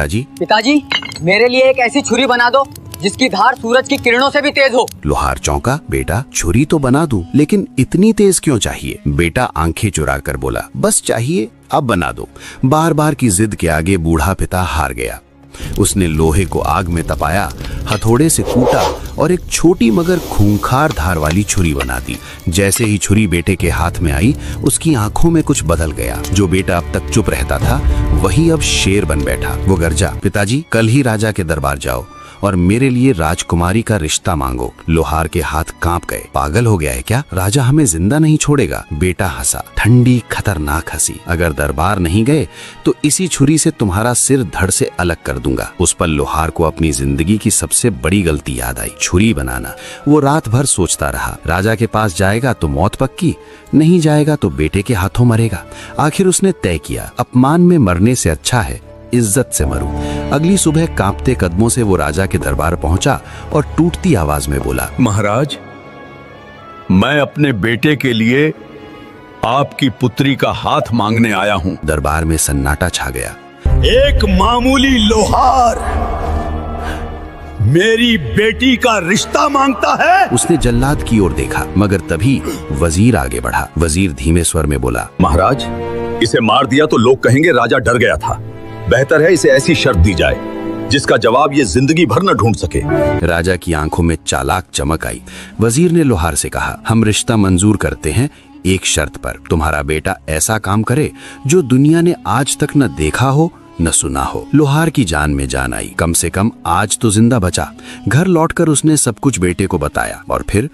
जी पिताजी, मेरे लिए एक ऐसी छुरी बना दो जिसकी धार सूरज की किरणों से भी तेज हो। लोहार चौंका। बेटा, छुरी तो बना दूं, लेकिन इतनी तेज क्यों चाहिए? बेटा आंखें चुरा कर बोला, बस चाहिए, अब बना दो। बार बार की जिद के आगे बूढ़ा पिता हार गया। उसने लोहे को आग में तपाया, हथौड़े से कूटा और एक छोटी मगर खूंखार धार वाली छुरी बना दी। जैसे ही छुरी बेटे के हाथ में आई, उसकी आंखों में कुछ बदल गया। जो बेटा अब तक चुप रहता था, वही अब शेर बन बैठा। वो गरजा, पिताजी, कल ही राजा के दरबार जाओ और मेरे लिए राजकुमारी का रिश्ता मांगो। लोहार के हाथ कांप गए। पागल हो गया है क्या? राजा हमें जिंदा नहीं छोड़ेगा। बेटा हंसा, ठंडी खतरनाक हंसी। अगर दरबार नहीं गए तो इसी छुरी से तुम्हारा सिर धड़ से अलग कर दूंगा। उस पर लोहार को अपनी जिंदगी की सबसे बड़ी गलती याद आई, छुरी बनाना। वो रात भर सोचता रहा, राजा के पास जाएगा तो मौत पक्की, नहीं जाएगा तो बेटे के हाथों मरेगा। आखिर उसने तय किया, अपमान में मरने से अच्छा है इज्जत से मरूं। अगली सुबह कांपते कदमों से वो राजा के दरबार पहुंचा और टूटती आवाज में बोला, महाराज, मैं अपने बेटे के लिए आपकी पुत्री का हाथ मांगने आया हूं। दरबार में सन्नाटा छा गया। एक मामूली लोहार मेरी बेटी का रिश्ता मांगता है? उसने जल्लाद की ओर देखा, मगर तभी वजीर आगे बढ़ा। वजीर धीमे स्वर में बोला, महाराज, इसे मार दिया तो लोग कहेंगे राजा डर गया था। बेहतर है इसे ऐसी शर्त दी जाए जिसका जवाब ये जिंदगी भर न ढूंढ सके। राजा की आंखों में चालाक चमक आई। वजीर ने लोहार से कहा, हम रिश्ता मंजूर करते हैं, एक शर्त पर। तुम्हारा बेटा ऐसा काम करे जो दुनिया ने आज तक न देखा हो न सुना हो। लोहार की जान में जान आई। कम से कम आज तो जिंदा बचा। घर लौटकर उसने सब कुछ बेटे को बताया और फिर